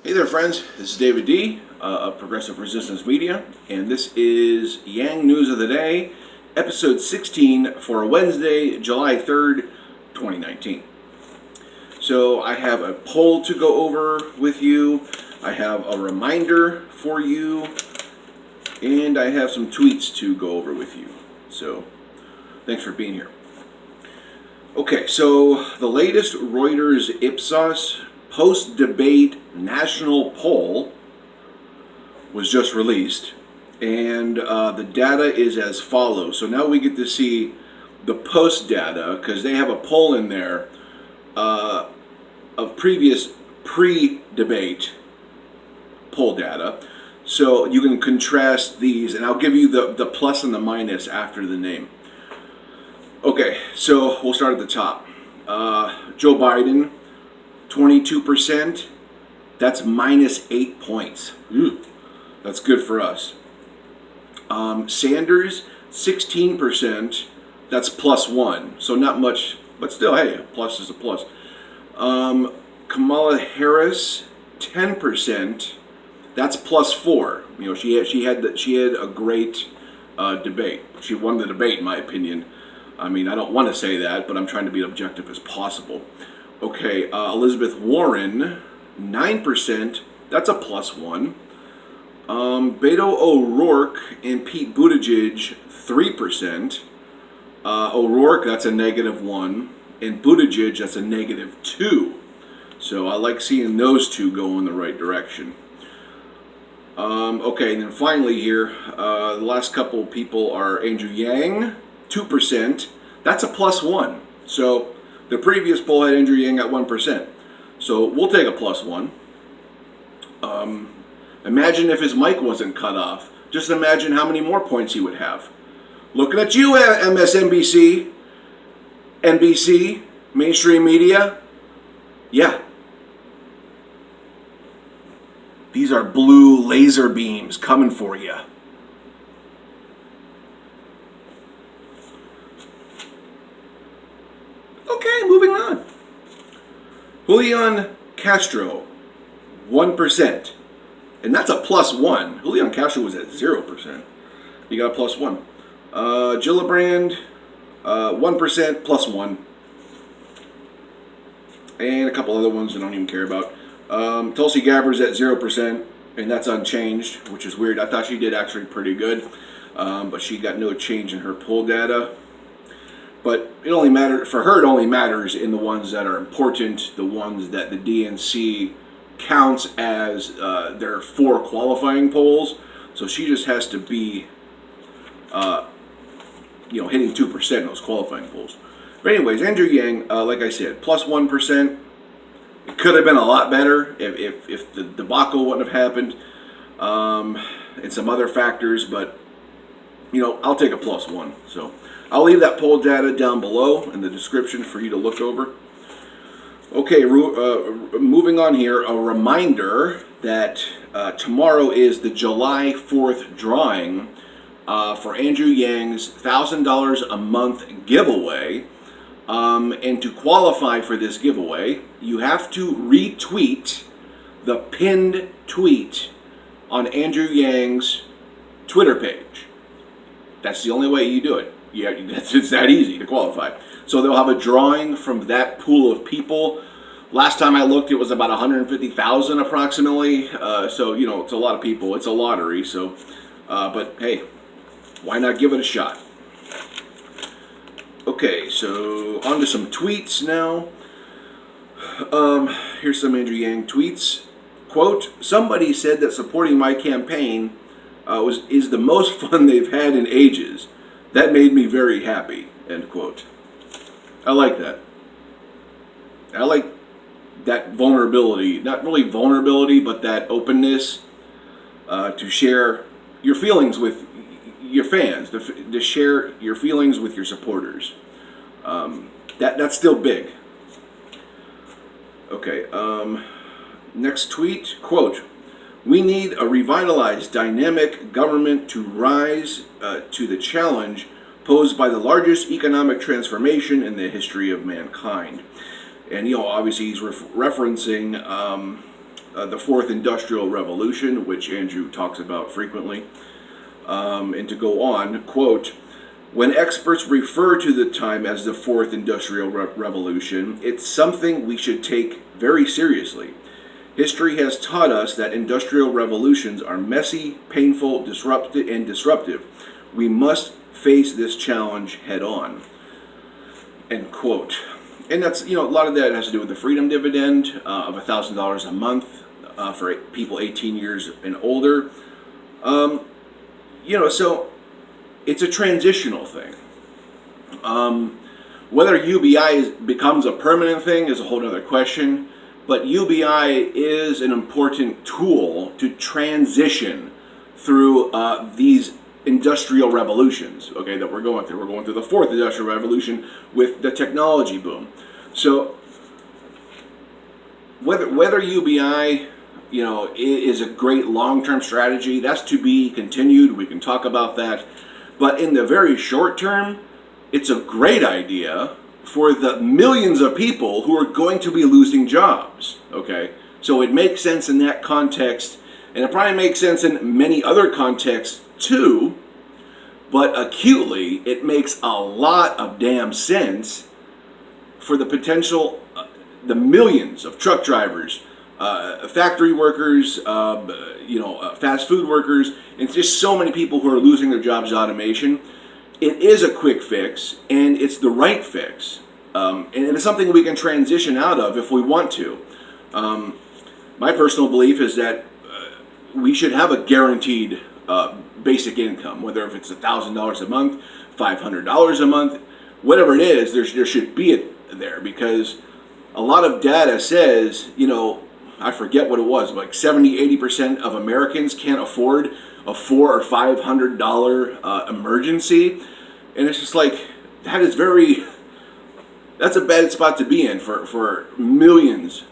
Hey there, friends. This is David D. Of Progressive Resistance Media, and this is Yang News of the Day, episode 16 for Wednesday, July 3rd, 2019. So I have a poll to go over with you, I have a reminder for you, and I have some tweets to go over with you. So thanks for being here. Okay, so the latest Reuters Ipsos post-debate national poll was just released, and the data is as follows. So now we get to see the post data, because they have a poll in there of previous pre-debate poll data. So you can contrast these, and I'll give you the plus and the minus after the name. Okay, so we'll start at the top. Joe Biden, 22%. That's minus 8 points. That's good for us. Sanders, 16%. That's plus 1. So not much, but still, hey, a plus is a plus. Kamala Harris, 10%. That's plus 4. You know, she had a great debate. She won the debate, in my opinion. I mean, I don't want to say that, but I'm trying to be objective as possible. Okay, Elizabeth Warren, 9%. That's a plus 1. Beto O'Rourke and Pete Buttigieg, 3%. O'Rourke, that's a negative 1. And Buttigieg, that's a negative 2. So I like seeing those two go in the right direction. Okay, and then finally here, the last couple of people are Andrew Yang, 2%. That's a plus 1. So the previous poll had Andrew Yang at 1%. So we'll take a plus 1. Imagine if his mic wasn't cut off. Just imagine how many more points he would have. Looking at you, MSNBC, NBC, mainstream media. Yeah. These are blue laser beams coming for you. Okay, moving on. Julian Castro, 1%. And that's a plus 1. Julian Castro was at 0%. You got a plus 1. Gillibrand, 1%, plus 1. And a couple other ones I don't even care about. Tulsi Gabbard's at 0%, and that's unchanged, which is weird. I thought she did actually pretty good, but she got no change in her poll data. But it only matters for her. It only matters in the ones that are important, the ones that the DNC counts as their 4 qualifying polls. So she just has to be, hitting 2% in those qualifying polls. But anyways, Andrew Yang, like I said, plus 1%. It could have been a lot better if the debacle wouldn't have happened, and some other factors. But I'll take a plus 1. So I'll leave that poll data down below in the description for you to look over. Okay, moving on here, a reminder that tomorrow is the July 4th drawing for Andrew Yang's $1,000 a month giveaway. And to qualify for this giveaway, you have to retweet the pinned tweet on Andrew Yang's Twitter page. That's the only way you do it. Yeah, it's that easy to qualify. So they'll have a drawing from that pool of people. Last time I looked, it was about 150,000 approximately. So it's a lot of people. It's a lottery. So, but hey, why not give it a shot? Okay, so on to some tweets now. Here's some Andrew Yang tweets. Quote, somebody said that supporting my campaign is the most fun they've had in ages. That made me very happy, end quote. I like that. I like that vulnerability. Not really vulnerability, but that openness to share your feelings with your fans, to share your feelings with your supporters. That's still big. Okay, next tweet, quote, we need a revitalized, dynamic government to rise to the challenge posed by the largest economic transformation in the history of mankind. And, obviously he's referencing the fourth industrial revolution, which Andrew talks about frequently. And to go on, quote, when experts refer to the time as the fourth industrial revolution, it's something we should take very seriously. History has taught us that industrial revolutions are messy, painful, disruptive. We must face this challenge head on. End quote. And that's, a lot of that has to do with the freedom dividend of $1,000 a month for people 18 years and older. So it's a transitional thing. Whether UBI becomes a permanent thing is a whole other question, but UBI is an important tool to transition through these industrial revolutions, okay, that we're going through. We're going through the fourth industrial revolution with the technology boom. So whether UBI is a great long-term strategy, that's to be continued. We can talk about that. But in the very short term, it's a great idea for the millions of people who are going to be losing jobs, okay? So it makes sense in that context, and it probably makes sense in many other contexts too, but acutely, it makes a lot of damn sense for the potential, the millions of truck drivers, factory workers, fast food workers, and just so many people who are losing their jobs to automation. It is a quick fix, and it's the right fix. And it's something we can transition out of if we want to. My personal belief is that we should have a guaranteed basic income, whether if it's $1,000 a month, $500 a month, whatever it is, there should be it there, because a lot of data says, I forget what it was, like 70-80% of Americans can't afford a $400 or $500 emergency, and it's just like that's a bad spot to be in for millions,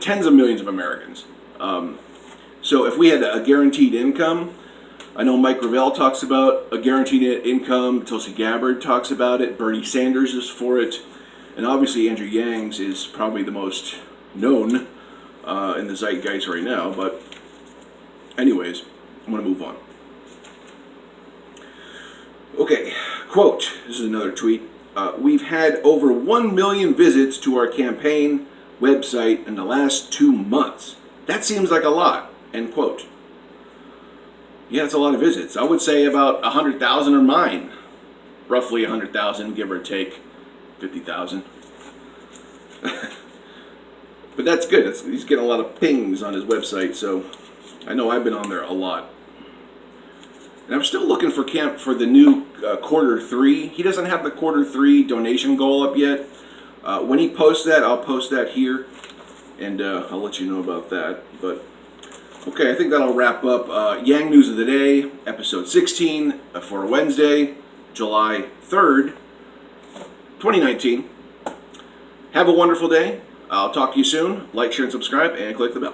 tens of millions of Americans. So if we had a guaranteed income, I know Mike Gravel talks about a guaranteed income, Tulsi Gabbard talks about it, Bernie Sanders is for it, and obviously Andrew Yang's is probably the most known in the zeitgeist right now. But anyways, I'm going to move on. Okay, quote, this is another tweet. We've had over 1 million visits to our campaign website in the last 2 months. That seems like a lot, end quote. Yeah, it's a lot of visits. I would say about 100,000 are mine. Roughly 100,000, give or take 50,000. But that's good. He's getting a lot of pings on his website, so I know I've been on there a lot. And I'm still looking for the new quarter 3. He doesn't have the quarter 3 donation goal up yet. When he posts that, I'll post that here, and I'll let you know about that. But okay, I think that'll wrap up Yang News of the Day, episode 16 for Wednesday, July 3rd, 2019. Have a wonderful day. I'll talk to you soon. Like, share, and subscribe, and click the bell.